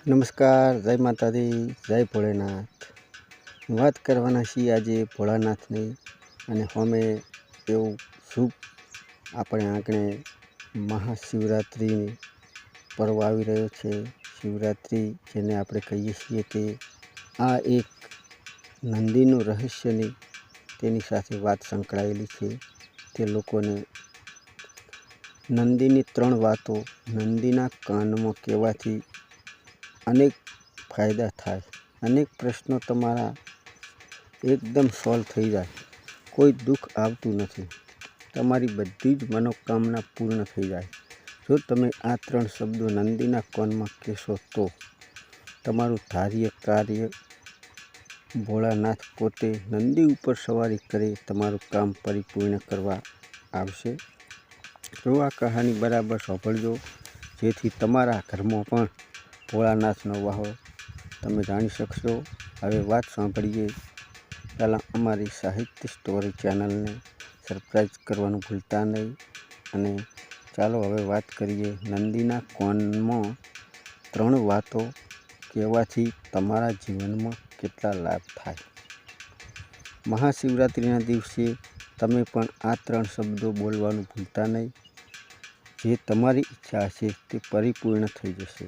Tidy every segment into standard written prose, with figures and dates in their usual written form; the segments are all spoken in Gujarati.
નમસ્કાર, જય માતાજી, જય ભોળેનાથ। વાત કરવાના છીએ આજે ભોળાનાથની અને અમે એવું શુભ આપણે આંગણે મહાશિવરાત્રિની પર્વ આવી રહ્યો છે। શિવરાત્રિ જેને આપણે કહીએ છીએ તે આ એક નંદીનું રહસ્યની તેની સાથે વાત સંકળાયેલી છે। તે લોકોને નંદીની 3 વાતો નંદીના કાનમાં કહેવાથી અનેક ફાયદા થાય, અનેક પ્રશ્નો તમારા એકદમ સોલ્વ થઈ જાય, કોઈ દુઃખ આવતું નથી, તમારી બધી જ મનોકામના પૂર્ણ થઈ જાય। જો તમે આ 3 શબ્દો નંદીના કાનમાં કહેશો તો તમારું ધાર્ય કાર્ય ભોળાનાથ પોતે નંદી ઉપર સવારી કરે તમારું કામ પરિપૂર્ણ કરવા આવશે। તો આ કહાની બરાબર સાંભળજો, જેથી તમારા ઘરમાં પણ ભોળાનાથનો વાહો તમે જાણી શકશો। હવે વાત સાંભળીએ પહેલાં અમારી સાહિત્ય સ્ટોરી ચેનલને સબસ્ક્રાઈબ કરવાનું ભૂલતા નહીં। અને ચાલો હવે વાત કરીએ નંદીના કાનમાં 3 વાતો કહેવાથી તમારા જીવનમાં કેટલા લાભ થાય। મહાશિવરાત્રિના દિવસે તમે પણ આ 3 શબ્દો બોલવાનું ભૂલતા નહીં, જે તમારી ઈચ્છા હશે તે પરિપૂર્ણ થઈ જશે।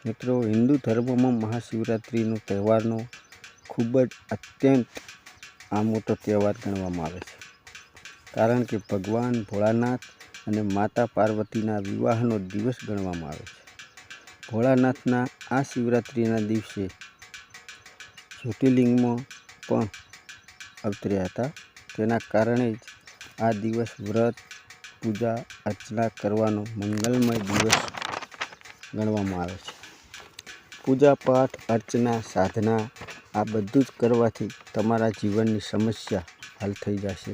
મિત્રો, હિન્દુ ધર્મમાં મહાશિવરાત્રિનો તહેવારનો ખૂબ જ અત્યંત આ મોટો તહેવાર ગણવામાં આવે છે, કારણ કે ભગવાન ભોળાનાથ અને માતા પાર્વતીના વિવાહનો દિવસ ગણવામાં આવે છે। ભોળાનાથના આ શિવરાત્રિના દિવસે જ્યોતિર્લિંગમાં પણ અવતર્યા હતા, તેના કારણે જ આ દિવસ વ્રત, પૂજા અર્ચના કરવાનો મંગલમય દિવસ ગણવામાં આવે છે। પૂજા પાઠ, અર્ચના, સાધના આ બધું જ કરવાથી તમારા જીવનની સમસ્યા હલ થઈ જશે।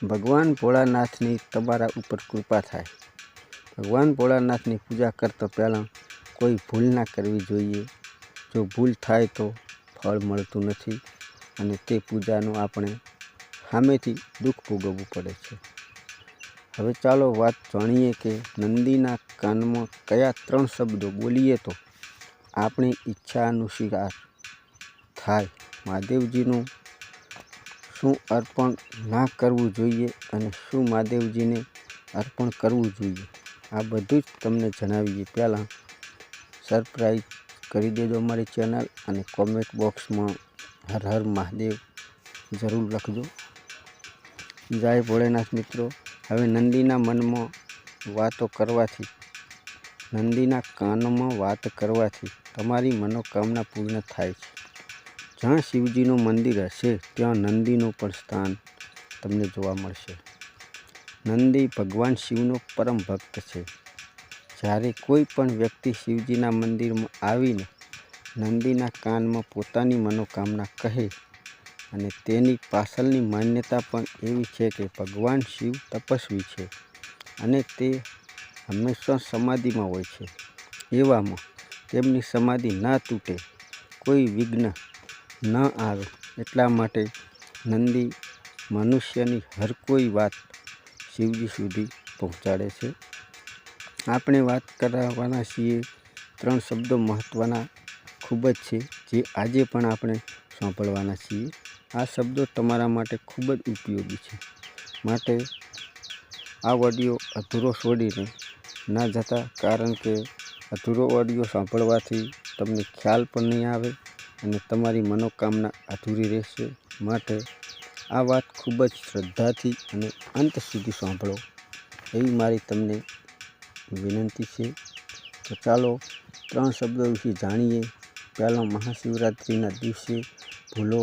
ભગવાન ભોળાનાથની તમારા ઉપર કૃપા થાય। ભગવાન ભોળાનાથની પૂજા કરતા પહેલાં કોઈ ભૂલ ના કરવી જોઈએ। જો ભૂલ થાય તો ફળ મળતું નથી અને તે પૂજાનું આપણે સામેથી દુઃખ ભોગવવું પડે છે। હવે ચાલો વાત જાણીએ કે નંદીના કાનમાં કયા 3 શબ્દો બોલીએ તો આપણી ઈચ્છા અનુસાર થાય। મહાદેવજીનું શું અર્પણ ના કરવું જોઈએ અને શું મહાદેવજીને અર્પણ કરવું જોઈએ, આ બધું જ તમને જણાવીએ। પહેલાં સબસ્ક્રાઈબ કરી દેજો અમારી ચેનલ અને કોમેન્ટ બોક્સમાં હર હર મહાદેવ જરૂર લખજો। જય ભોળેનાથ। મિત્રો, હવે નંદીના મનમાં વાતો કરવાથી, નંદીના કાનમાં વાત કરવાથી તમારી મનોકામના પૂર્ણ થાય છે। જ્યાં શિવજીનું મંદિર હશે ત્યાં નંદીનું પણ સ્થાન તમને જોવા મળશે। નંદી ભગવાન શિવનો પરમ ભક્ત છે। જ્યારે કોઈ પણ વ્યક્તિ શિવજીના મંદિરમાં આવીને નંદીના કાનમાં પોતાની મનોકામના કહે, અને તેની પાછળની માન્યતા પણ એવી છે કે ભગવાન શિવ તપસ્વી છે અને તે હંમેશા સમાધિમાં હોય છે। એવામાં તેમની સમાધિ ના તૂટે, કોઈ વિઘ્ન ન આવે, એટલા માટે નંદી મનુષ્યની હર કોઈ વાત શિવજી સુધી પહોંચાડે છે। આપણે વાત કરવાના છીએ 3 શબ્દો મહત્ત્વના ખૂબ જ છે, જે આજે પણ આપણે સાંભળવાના છીએ। આ શબ્દો તમારા માટે ખૂબ જ ઉપયોગી છે, માટે આ ઓડિયો અધૂરો છોડીને ના જતા, કારણ કે અધૂરો ઓડિયો સાંભળવાથી તમને ખ્યાલ પણ નહીં આવે અને તમારી મનોકામના અધૂરી રહેશે। માટે આ વાત ખૂબ જ શ્રદ્ધાથી અને અંત સુધી સાંભળો એવી મારી તમને વિનંતી છે। તો ચાલો 3 શબ્દો વિશે જાણીએ। પહેલાં, મહાશિવરાત્રિના દિવસે ભૂલો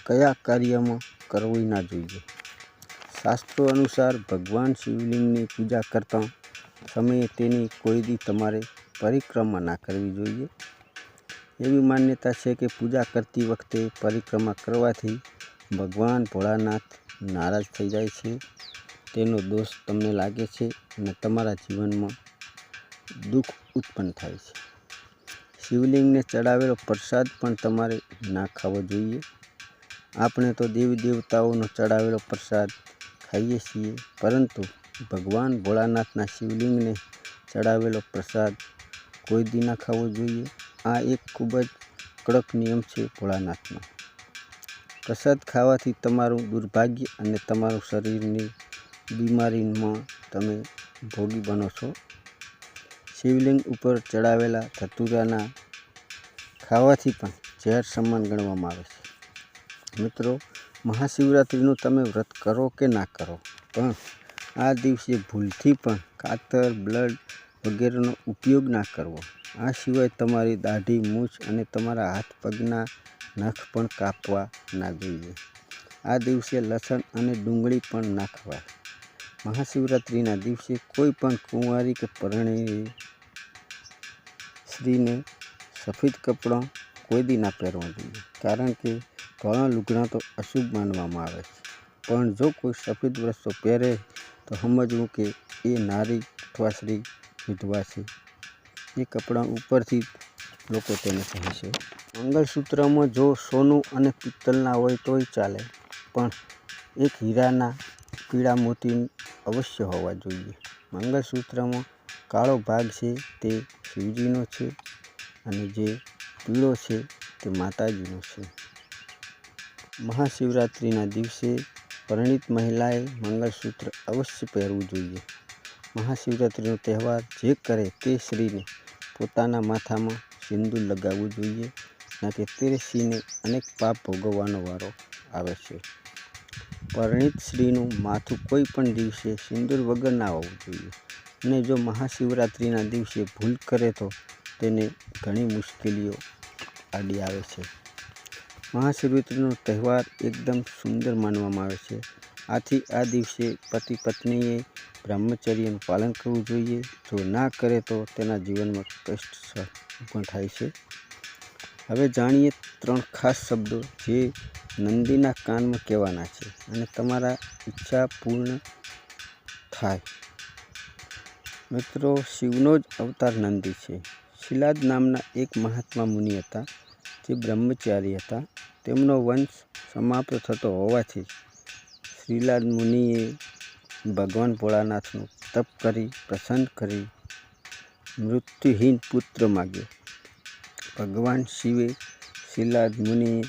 કયા કાર્યમાં કરવી ના જોઈએ। શાસ્ત્રો અનુસાર ભગવાન શિવલિંગની પૂજા કરતા સમયે તેની કોઈ દી તમારે પરિક્રમા ના કરવી જોઈએ। એવી માન્યતા છે કે પૂજા કરતી વખતે પરિક્રમા કરવાથી ભગવાન ભોળાનાથ નારાજ થઈ જાય છે, તેનો દોષ તમને લાગે છે અને તમારા જીવનમાં દુઃખ ઉત્પન્ન થાય છે। શિવલિંગને ચડાવેલો પ્રસાદ પણ તમારે ના ખાવો જોઈએ। આપણે તો દેવી દેવતાઓનો ચડાવેલો પ્રસાદ ખાઈએ છીએ, પરંતુ ભગવાન ભોળાનાથના શિવલિંગને ચડાવેલો પ્રસાદ કોઈ દી ના ખાવો જોઈએ. આ એક ખૂબ જ કડક નિયમ છે ભોળાનાથનો. પ્રસાદ ખાવાથી તમારું દુર્ભાગ્ય અને તમારું શરીરની બીમારીમાં તમે ભોગી બનો છો. શિવલિંગ ઉપર ચડાવેલા ધતુરાના ખાવાથી પણ ઝેર સમાન ગણવામાં આવે છે. મિત્રો, મહાશિવરાત્રિનું તમે વ્રત કરો કે ના કરો, પણ આ દિવસે ભૂલથી પણ કાતર, બ્લેડ વગેરેનો ઉપયોગ ના કરવો. આ સિવાય તમારી દાઢી, મૂછ અને તમારા હાથ પગના નખ પણ કાપવા ના જોઈએ. આ દિવસે લસણ અને ડુંગળી પણ ના ખવાય. મહાશિવરાત્રિના દિવસે કોઈ પણ કુંવારી કે પરણેલી સ્ત્રીને સફેદ કપડાં કોઈ દી ના પહેરવા જોઈએ, કારણ કે ધોળા લુગડાં તો અશુભ માનવામાં આવે છે. પણ જો કોઈ સફેદ વસ્ત્રો પહેરે તો સમજવું કે એ નારી અથવા સ્ત્રી વિધવા છે. એ કપડાં ઉપરથી લોકો તેને કહે છે. મંગળસૂત્રમાં જો સોનું અને પિત્તળના હોય તોય ચાલે, પણ એક હીરાના પીળા મોતી અવશ્ય હોવા જોઈએ. મંગળસૂત્રમાં કાળો ભાગ છે તે શિવજીનો છે અને જે પીળો છે તે માતાજીનો છે. મહાશિવરાત્રિના દિવસે પરિણીત મહિલાએ મંગળસૂત્ર અવશ્ય પહેરવું જોઈએ. મહાશિવરાત્રિનો તહેવાર જે કરે તે સ્ત્રીને પોતાના માથામાં સિંદૂર લગાવવું જોઈએ, ના કે તે સ્ત્રીને અનેક પાપ ભોગવવાનો વારો આવે છે. પરિણીત સ્ત્રીનું માથું કોઈ પણ દિવસે સિંદૂર વગર ના હોવું જોઈએ, અને જો મહાશિવરાત્રિના દિવસે ભૂલ કરે તો તેને ઘણી મુશ્કેલીઓ આડી આવે છે. મહાશિવરાત્રિનો તહેવાર એકદમ સુંદર માનવામાં આવે છે. આથી આ દિવસે પતિ પત્નીએ બ્રહ્મચર્યનું પાલન કરવું જોઈએ. જો ના કરે તો તેના જીવનમાં કષ્ટ ઉત્પન્ન થાય છે. હવે જાણીએ 3 ખાસ શબ્દો જે નંદીના કાનમાં કહેવાના છે અને તમારા ઈચ્છા પૂર્ણ થાય. મિત્રો, શિવનો જ અવતાર નંદી છે. શિલાદ નામના એક મહાત્મા મુનિ હતા, જે બ્રહ્મચારી હતા. તેમનો વંશ સમાપ્ત થતો હોવાથી શિલાદ મુનિએ ભગવાન ભોળાનાથનું તપ કરી પ્રસન્ન કરી મૃત્યુહીન પુત્ર માગ્યો. ભગવાન શિવે શિલાદ મુનિએ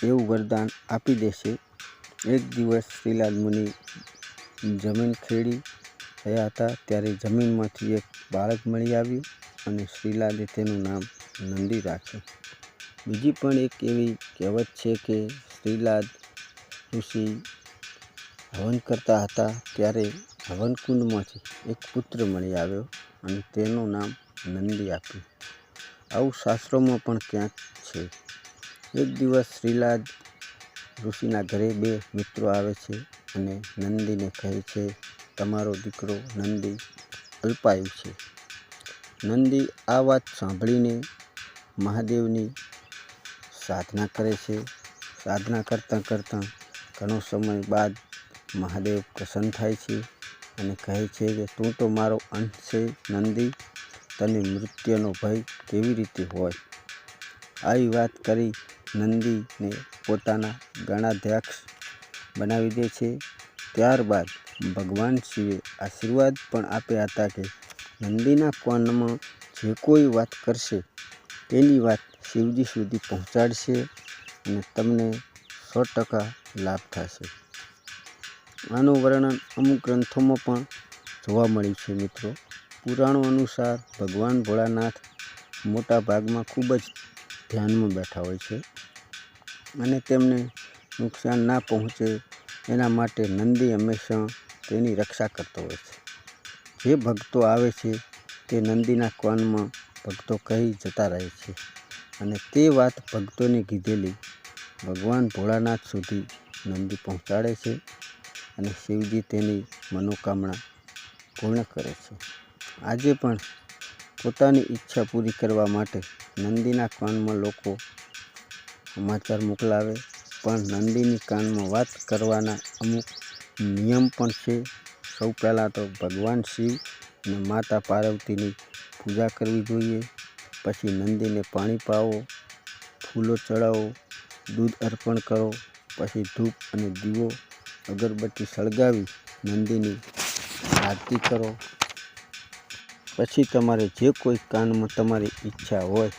એવું વરદાન આપી દેશે. એક દિવસ શિલાદ મુનિ જમીન ખેડી રહ્યા હતા, ત્યારે જમીનમાંથી એક બાળક મળી આવ્યું અને શિલાદે તેનું નામ નંદી રાખ્યું. બીજી પણ એક એવી કહેવત છે કે શિલાદ ઋષિ હવન કરતા હતા, ત્યારે હવનકુંડમાંથી એક પુત્ર મળી આવ્યો અને તેનું નામ નંદી આપ્યું. આવું શાસ્ત્રોમાં પણ ક્યાંક છે. એક દિવસ શિલાદ ઋષિના ઘરે 2 મિત્રો આવે છે અને નંદીને કહે છે, તમારો દીકરો નંદી અલ્પાયુ છે. નંદી આ વાત સાંભળીને મહાદેવની સાધના કરે છે. સાધના કરતાં કરતાં ઘણો સમય બાદ મહાદેવ પ્રસન્ન થાય છે અને કહે છે કે તું તો મારો અંશ છે નંદી, તને મૃત્યુનો ભય કેવી રીતે હોય? આવી વાત કરી નંદીને પોતાના ગણાધ્યક્ષ બનાવી દે છે. ત્યારબાદ ભગવાન શિવે આશીર્વાદ પણ આપ્યા હતા કે નંદીના કાનમાં જે કોઈ વાત કરશે તેની વાત શિવજી સુધી પહોંચાડશે અને તમને 100% લાભ થશે. આનું વર્ણન અમુક ગ્રંથોમાં પણ જોવા મળ્યું છે. મિત્રો, પુરાણો અનુસાર ભગવાન ભોળાનાથ મોટા ભાગમાં ખૂબ જ ધ્યાનમાં બેઠા હોય છે અને તેમને નુકસાન ના પહોંચે એના માટે નંદી હંમેશા તેની રક્ષા કરતો હોય છે. જે ભક્તો આવે છે તે નંદીના કાનમાં ભક્તો કહી જતા રહે છે અને તે વાત ભક્તોની કીધેલી ભગવાન ભોળાનાથ સુધી નંદી પહોંચાડે છે અને શિવજી તેની મનોકામના પૂર્ણ કરે છે. આજે પણ પોતાની ઈચ્છા પૂરી કરવા માટે નંદીના કાનમાં લોકો સમાચાર મોકલાવે, પણ નંદીની કાનમાં વાત કરવાના અમુક નિયમ પણ છે. સૌ પહેલાં તો ભગવાન શિવ અને માતા પાર્વતીની પૂજા કરવી જોઈએ. પછી નંદીને પાણી પાવો, ફૂલો ચડાવો, દૂધ અર્પણ કરો. પછી ધૂપ અને દીવો અગરબત્તી સળગાવી નંદીની આરતી કરો. પછી તમારે જે કોઈ કામમાં તમારી ઈચ્છા હોય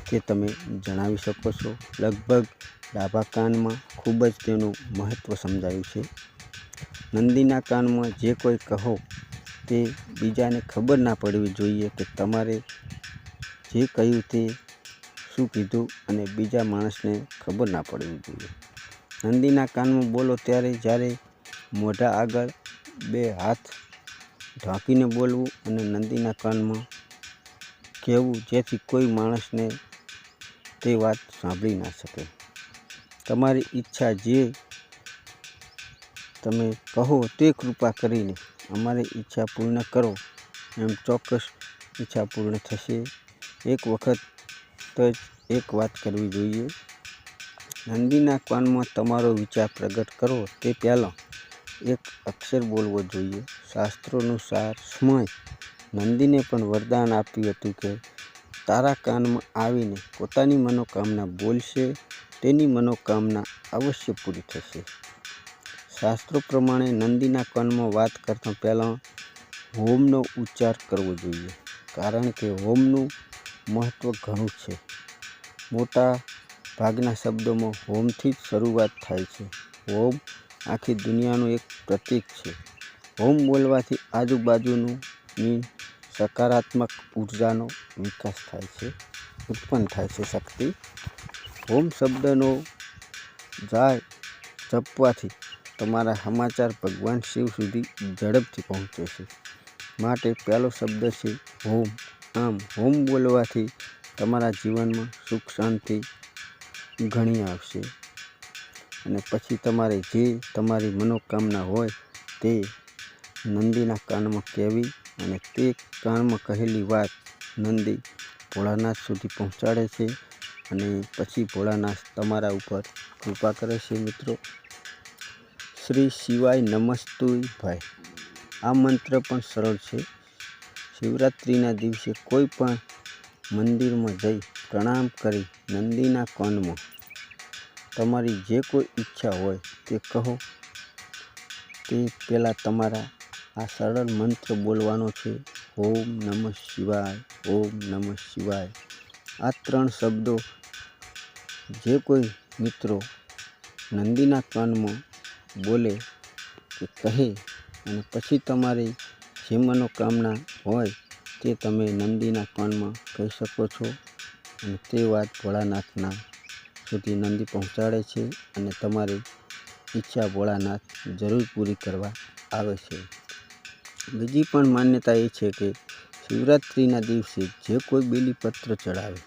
તે તમે જણાવી શકો છો. લગભગ ડાબા કાનમાં ખૂબ જ તેનું મહત્ત્વ સમજાયું છે. નંદીના કાનમાં જે કોઈ કહો તે બીજાને ખબર ના પડવી જોઈએ કે તમારે જે કહ્યું તે શું કીધું અને બીજા માણસને ખબર ના પડવી જોઈએ. નંદીના કાનમાં બોલો ત્યારે જ્યારે મોઢા આગળ બે હાથ ઢાંકીને બોલવું અને નંદીના કાનમાં કહેવું, જેથી કોઈ માણસને તે વાત સાંભળી ના શકે. તમારી ઈચ્છા જે તમે કહો તે કૃપા કરીને અમારી ઈચ્છા પૂર્ણ કરો. એમ ચોક્કસ ઈચ્છા પૂર્ણ થશે. એક વખત જ એક વાત કરવી જોઈએ. નંદીના કાનમાં તમારો વિચાર પ્રગટ કરો તે પહેલાં એક અક્ષર બોલવો જોઈએ. શાસ્ત્રોનું સાર સમય નંદીને પણ વરદાન આપ્યું હતું કે તારા કાનમાં આવીને પોતાની મનોકામના બોલશે, તેની મનોકામના અવશ્ય પૂરી થશે. શાસ્ત્રો પ્રમાણે નંદીના કાનમાં વાત કરતાં પહેલાં હોમનો ઉચ્ચાર કરવો જોઈએ, કારણ કે હોમનું મહત્ત્વ ઘણું છે. મોટા ભાગના શબ્દોમાં હોમથી જ શરૂઆત થાય છે. હોમ આખી દુનિયાનું એક પ્રતીક છે. હોમ બોલવાથી આજુબાજુની સકારાત્મક ઉર્જાનો વિકાસ થાય છે, ઉત્પન્ન થાય છે શક્તિ. હોમ શબ્દનો જાય જપવાથી તમારા સમાચાર ભગવાન શિવ સુધી ઝડપથી પહોંચે છે. માટે પહેલો શબ્દ છે હોમ. આમ હોમ બોલવાથી તમારા જીવનમાં સુખ શાંતિ ઘણી આવશે. અને પછી તમારે જે તમારી મનોકામના હોય તે નંદીના કાનમાં કહેવી અને તે કાનમાં કહેલી વાત નંદી ભોળાનાથ સુધી પહોંચાડે છે અને પછી ભોળાનાથ તમારા ઉપર કૃપા કરે છે. મિત્રો, શ્રી શિવાય નમસ્તુય ભાઈ. આ મંત્ર પણ સરળ છે. શિવરાત્રિના દિવસે કોઈ પણ મંદિરમાં જઈ પ્રણામ કરી નંદીના કાનમાં તમારી જે કોઈ ઈચ્છા હોય તે કહો. તે પહેલાં તમારા આ સરળ મંત્ર બોલવાનો છે. ઓમ નમઃ શિવાય, ઓમ નમઃ શિવાય. આ 3 શબ્દો જે કોઈ મિત્રો નંદીના કાનમાં બોલે કે કહે અને પછી તમારી જે મનોકામના હોય તે તમે નંદીના કાનમાં કહી શકો છો અને તે વાત ભોળાનાથના સુધી નંદી પહોંચાડે છે અને તમારી ઈચ્છા ભોળાનાથ જરૂર પૂરી કરવા આવે છે. બીજી પણ માન્યતા એ છે કે શિવરાત્રિના દિવસે જે કોઈ બીલીપત્ર ચડાવે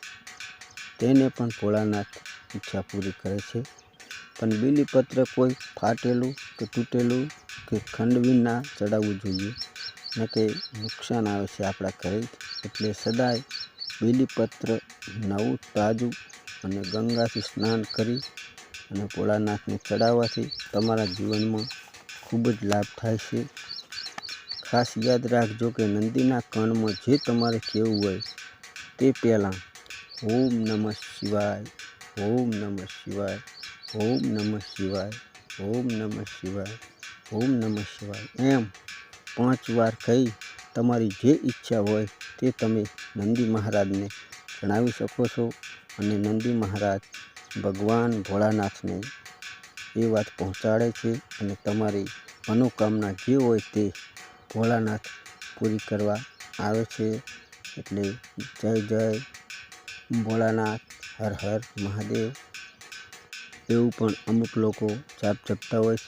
તેને પણ ભોળાનાથ ઈચ્છા પૂરી કરે છે. પણ બીલીપત્ર કોઈ ફાટેલું કે તૂટેલું કે ખંડવી ના ચડાવવું જોઈએ, ને કે નુકસાન આવે છે આપણા ઘરે. એટલે સદાય બીલીપત્ર નવું તાજું અને ગંગાથી સ્નાન કરી અને ભોળાનાથને ચડાવવાથી તમારા જીવનમાં ખૂબ જ લાભ થાય છે. ખાસ યાદ રાખજો કે નંદીના કાનમાં જે તમારે કહેવું હોય તે પહેલાં ઓમ નમઃ શિવાય, ઓમ નમઃ શિવાય, ઓમ નમઃ શિવાય, ઓમ નમઃ શિવાય, ઓમ નમઃ શિવાય એમ 5 વાર કહી તમારી જે ઈચ્છા હોય તે તમે નંદી મહારાજને જણાવી શકો છો અને નંદી મહારાજ ભગવાન ભોળાનાથને એ વાત પહોંચાડે છે અને તમારી મનોકામના જે હોય તે ભોળાનાથ પૂરી કરવા આવે છે. એટલે જય જય ભોળાનાથ, હર હર મહાદેવ એવું પણ અમુક લોકો જાપ જપતા હોય છે.